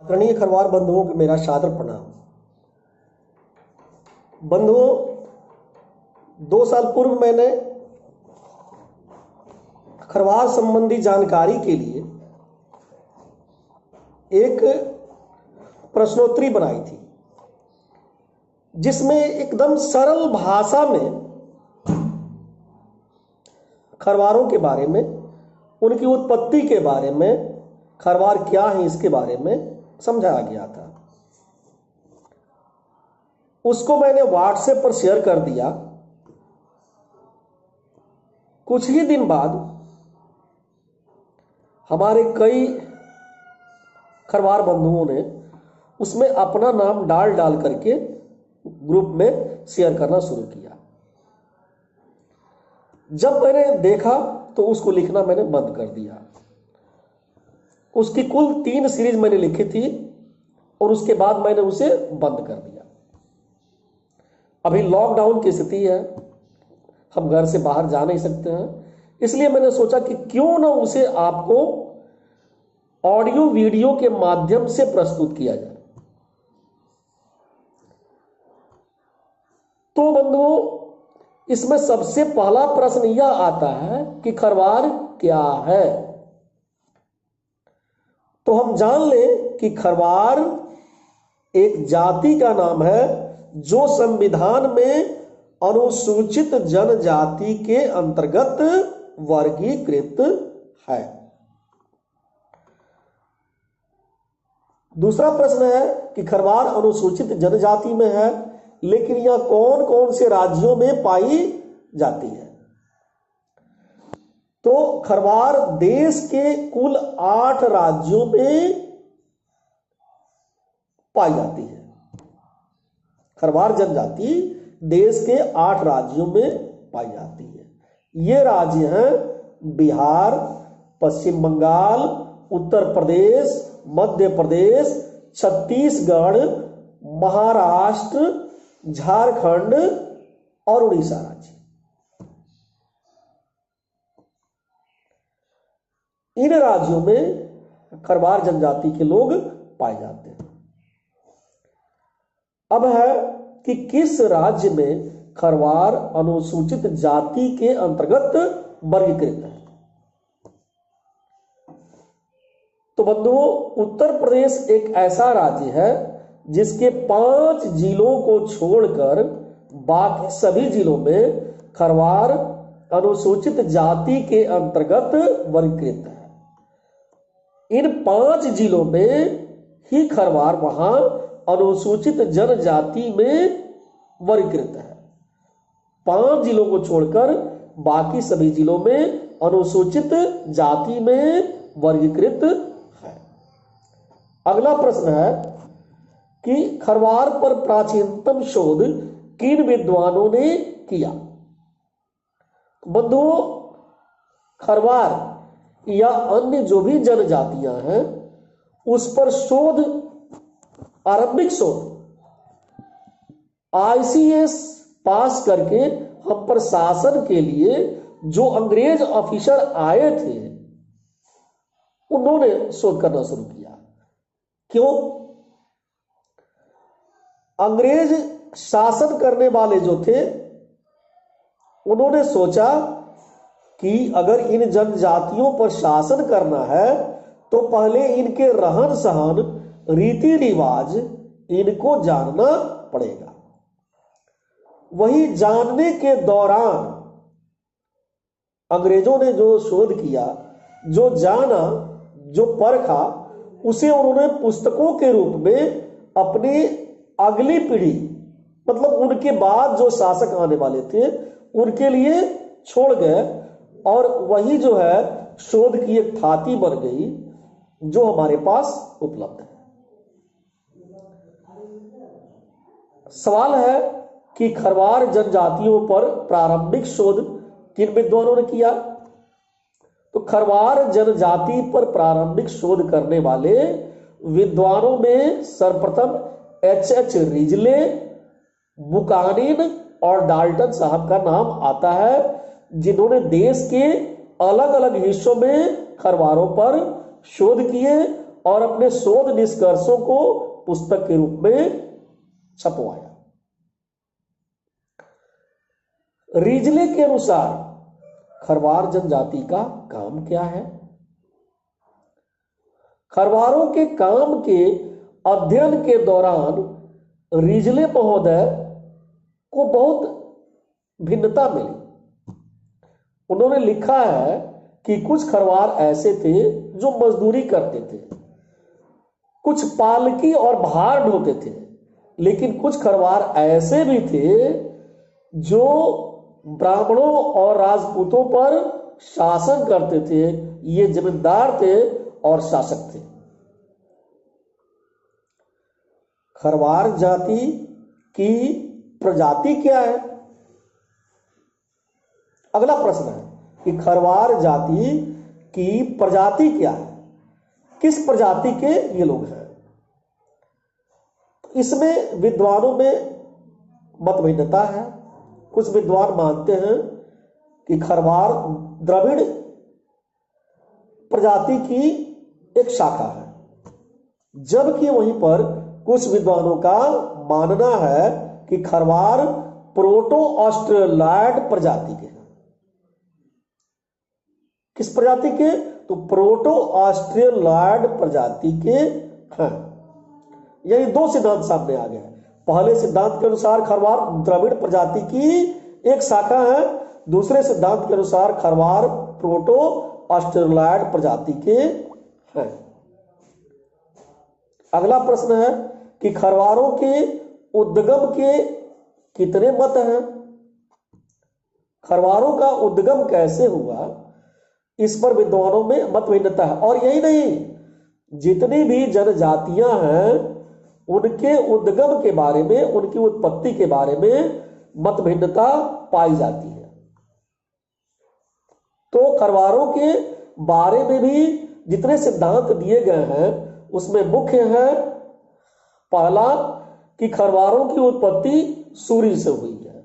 आदरणीय खरवार बंधुओं को मेरा सादर प्रणाम। बंधुओं, 2 साल पूर्व मैंने खरवार संबंधी जानकारी के लिए एक प्रश्नोत्तरी बनाई थी, जिसमें एकदम सरल भाषा में खरवारों के बारे में, उनकी उत्पत्ति के बारे में, खरवार क्या है इसके बारे में समझाया गया था। उसको मैंने व्हाट्सएप पर शेयर कर दिया। कुछ ही दिन बाद हमारे कई खरवार बंधुओं ने उसमें अपना नाम डाल करके ग्रुप में शेयर करना शुरू किया। जब मैंने देखा तो उसको लिखना मैंने बंद कर दिया। उसकी कुल 3 सीरीज मैंने लिखी थी और उसके बाद मैंने उसे बंद कर दिया। अभी लॉकडाउन की स्थिति है, हम घर से बाहर जा नहीं सकते हैं, इसलिए मैंने सोचा कि क्यों ना उसे आपको ऑडियो वीडियो के माध्यम से प्रस्तुत किया जाए। तो बंधुओं, इसमें सबसे पहला प्रश्न यह आता है कि खरवार क्या है। तो हम जान लें कि खरवार एक जाति का नाम है जो संविधान में अनुसूचित जनजाति के अंतर्गत वर्गीकृत है। दूसरा प्रश्न है कि खरवार अनुसूचित जनजाति में है, लेकिन यह कौन कौन से राज्यों में पाई जाती है। तो खरवार देश के कुल 8 राज्यों में पाई जाती है। खरवार जनजाति देश के 8 राज्यों में पाई जाती है। ये राज्य हैं बिहार, पश्चिम बंगाल, उत्तर प्रदेश, मध्य प्रदेश, छत्तीसगढ़, महाराष्ट्र, झारखंड और उड़ीसा राज्य। इन राज्यों में खरवार जनजाति के लोग पाए जाते हैं। अब है कि किस राज्य में खरवार अनुसूचित जाति के अंतर्गत वर्गीकृत है। तो बंधुओं, उत्तर प्रदेश एक ऐसा राज्य है जिसके 5 जिलों को छोड़कर बाकी सभी जिलों में खरवार अनुसूचित जाति के अंतर्गत वर्गीकृत है। इन 5 जिलों में ही खरवार वहां अनुसूचित जनजाति में वर्गीकृत है। 5 जिलों को छोड़कर बाकी सभी जिलों में अनुसूचित जाति में वर्गीकृत है। अगला प्रश्न है कि खरवार पर प्राचीनतम शोध किन विद्वानों ने किया। बंधुओं, खरवार या अन्य जो भी जनजातियां हैं उस पर शोध, आरंभिक शोध ICS पास करके हम पर शासन के लिए जो अंग्रेज ऑफिसर आए थे उन्होंने शोध करना शुरू किया। क्यों? अंग्रेज शासन करने वाले जो थे उन्होंने सोचा कि अगर इन जनजातियों पर शासन करना है तो पहले इनके रहन सहन, रीति रिवाज इनको जानना पड़ेगा। वही जानने के दौरान अंग्रेजों ने जो शोध किया, जो जाना, जो परखा, उसे उन्होंने पुस्तकों के रूप में अपनी अगली पीढ़ी, मतलब उनके बाद जो शासक आने वाले थे उनके लिए छोड़ गए, और वही जो है शोध की एक थाती बन गई जो हमारे पास उपलब्ध है। सवाल है कि खरवार जनजातियों पर प्रारंभिक शोध किन विद्वानों ने किया। तो खरवार जनजाति पर प्रारंभिक शोध करने वाले विद्वानों में सर्वप्रथम H.H. रिजले, बुकानिन और डाल्टन साहब का नाम आता है, जिन्होंने देश के अलग अलग हिस्सों में खरवारों पर शोध किए और अपने शोध निष्कर्षों को पुस्तक के रूप में छपवाया। रिजले के अनुसार खरवार जनजाति का काम क्या है? खरवारों के काम के अध्ययन के दौरान रिजले महोदय को बहुत भिन्नता मिली। उन्होंने लिखा है कि कुछ खरवार ऐसे थे जो मजदूरी करते थे, कुछ पालकी और भार ढोते थे, लेकिन कुछ खरवार ऐसे भी थे जो ब्राह्मणों और राजपूतों पर शासन करते थे। ये जमींदार थे और शासक थे। खरवार जाति की प्रजाति क्या है? अगला प्रश्न है कि खरवार जाति की प्रजाति क्या है, किस प्रजाति के ये लोग हैं। इसमें विद्वानों में मतभिन्नता है। कुछ विद्वान मानते हैं कि खरवार द्रविड़ प्रजाति की एक शाखा है, जबकि वहीं पर कुछ विद्वानों का मानना है कि खरवार प्रोटो ऑस्ट्रेलॉयड प्रजाति के हैं। किस प्रजाति के? तो प्रोटो ऑस्ट्रेलॉयड प्रजाति के हैं। यही दो सिद्धांत सामने आ गए हैं। पहले सिद्धांत के अनुसार खरवार द्रविड़ प्रजाति की एक शाखा है, दूसरे सिद्धांत के अनुसार खरवार प्रोटो ऑस्ट्रेलॉयड प्रजाति के हैं। अगला प्रश्न है कि खरवारों के उद्गम के कितने मत हैं? खरवारों का उद्गम कैसे हुआ, इस पर विद्वानों में मतभिन्नता है। और यही नहीं, जितनी भी जनजातियां हैं उनके उद्गम के बारे में, उनकी उत्पत्ति के बारे में मतभिन्नता पाई जाती है। तो खरवारों के बारे में भी जितने सिद्धांत दिए गए हैं उसमें मुख्य है पहला कि खरवारों की उत्पत्ति सूर्य से हुई है,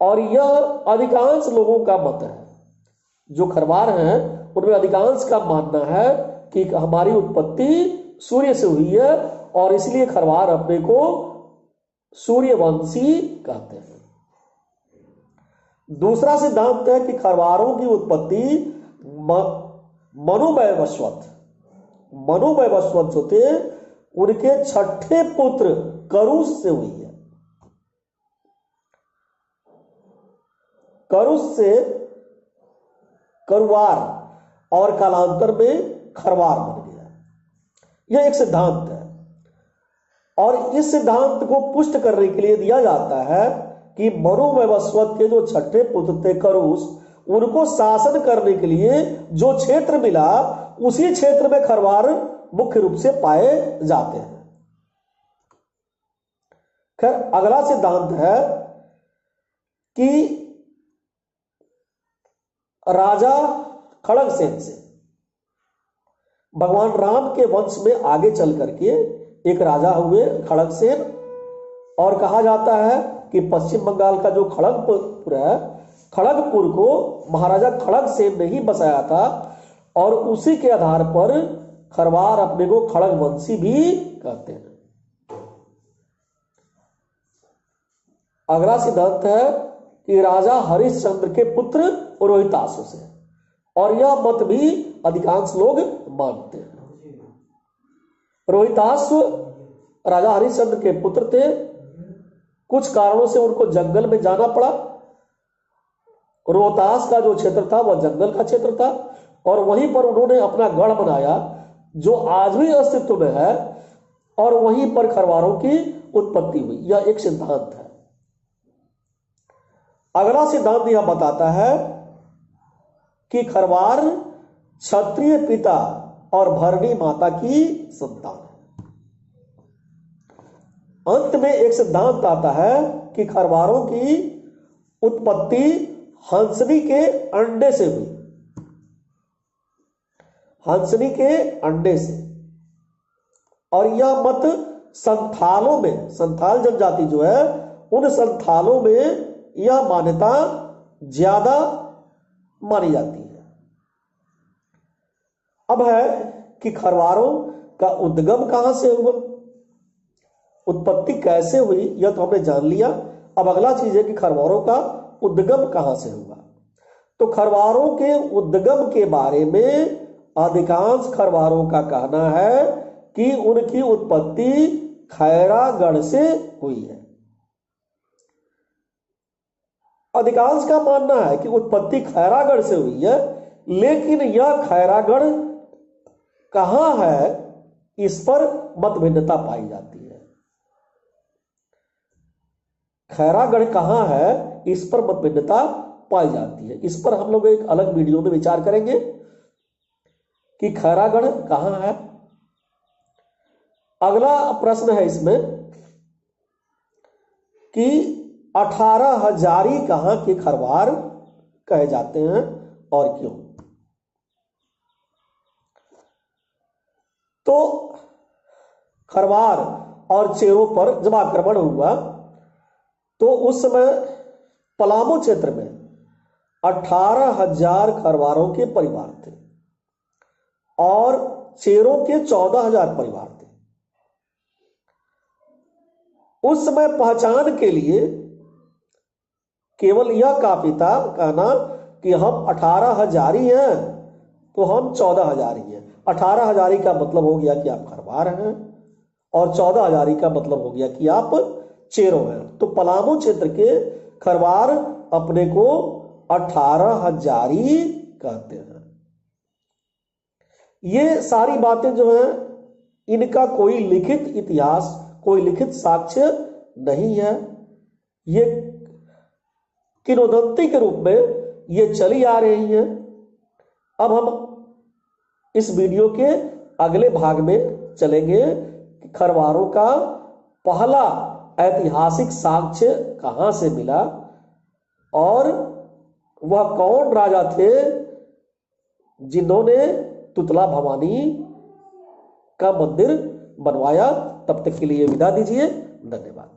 और यह अधिकांश लोगों का मत है। जो खरवार हैं उनमें अधिकांश का मानना है कि हमारी उत्पत्ति सूर्य से हुई है, और इसलिए खरवार अपने को सूर्यवंशी कहते हैं। दूसरा सिद्धांत है कि खरवारों की उत्पत्ति मनुवैवस्वत जो थे उनके छठे पुत्र करुष से हुई है। करुष से करुवार और कालांतर में खरवार बन गया। यह एक सिद्धांत है, और इस सिद्धांत को पुष्ट करने के लिए दिया जाता है कि मनुवैवस्वत के जो छठे पुत्र थे करुष, उनको शासन करने के लिए जो क्षेत्र मिला उसी क्षेत्र में खरवार मुख्य रूप से पाए जाते हैं। खैर, अगला सिद्धांत है कि राजा खड़गसेन से भगवान राम के वंश में आगे चल करके एक राजा हुए खड़गसेन, और कहा जाता है कि पश्चिम बंगाल का जो खड़गपुर है, खड़गपुर को महाराजा खड़गसेन ने ही बसाया था, और उसी के आधार पर खरवार अपने को खड़गवंशी भी कहते हैं। अगला सिद्धांत है कि राजा हरिश्चंद्र के पुत्र रोहितासु से, और यह मत भी अधिकांश लोग मानते हैं। रोहितासु राजा हरिश्चंद्र के पुत्र थे। कुछ कारणों से उनको जंगल में जाना पड़ा। रोहतास का जो क्षेत्र था वह जंगल का क्षेत्र था, और वहीं पर उन्होंने अपना गढ़ बनाया जो आज भी अस्तित्व में है, और वहीं पर खरवारों की उत्पत्ति हुई। यह एक सिद्धांत है। अगला सिद्धांत यह बताता है कि खरवार क्षत्रिय पिता और भरणी माता की संतान है। अंत में एक सिद्धांत आता है कि खरवारों की उत्पत्ति हंसनी के अंडे से हुई। हंसनी के अंडे से। और यह मत संथालों में, संथाल जनजाति जो है उन संथालों में यह मान्यता ज्यादा मानी जाती है। अब है कि खरवारों का उद्गम कहां से हुआ, उत्पत्ति कैसे हुई, यह तो हमने जान लिया। अब अगला चीज है कि खरवारों का उद्गम कहां से हुआ। तो खरवारों के उद्गम के बारे में अधिकांश खरवारों का कहना है कि उनकी उत्पत्ति खैरागढ़ से हुई है। अधिकांश का मानना है कि उत्पत्ति खैरागढ़ से हुई है, लेकिन यह खैरागढ़ कहां है, इस पर मतभिन्नता पाई जाती है। खैरागढ़ कहां है, इस पर मतभिन्नता पाई जाती है। इस पर हम लोग एक अलग वीडियो में विचार करेंगे कि खैरागढ़ कहां है। अगला प्रश्न है इसमें कि 18 हजारी कहां के खरवार कहे जाते हैं और क्यों। तो खरवार और चेरों पर जब आक्रमण हुआ तो उस समय पलामू क्षेत्र में 18,000 खरवारों के परिवार थे और चेरों के 14,000 परिवार थे। उस समय पहचान के लिए केवल यह काफी था कहना कि हम 18,000 ही हैं तो हम 14,000 ही हैं। 18,000 का मतलब हो गया कि आप खरवार हैं और 14,000 का मतलब हो गया कि आप चेरों हैं। तो पलामू क्षेत्र के खरवार अपने को 18,000 कहते हैं। ये सारी बातें जो हैं इनका कोई लिखित इतिहास, कोई लिखित साक्ष्य नहीं है। ये किंवदंती के रूप में ये चली आ रही है। अब हम इस वीडियो के अगले भाग में चलेंगे कि खरवारों का पहला ऐतिहासिक साक्ष्य कहां से मिला और वह कौन राजा थे जिन्होंने तुतला भवानी का मंदिर बनवाया। तब तक के लिए विदा दीजिए, धन्यवाद।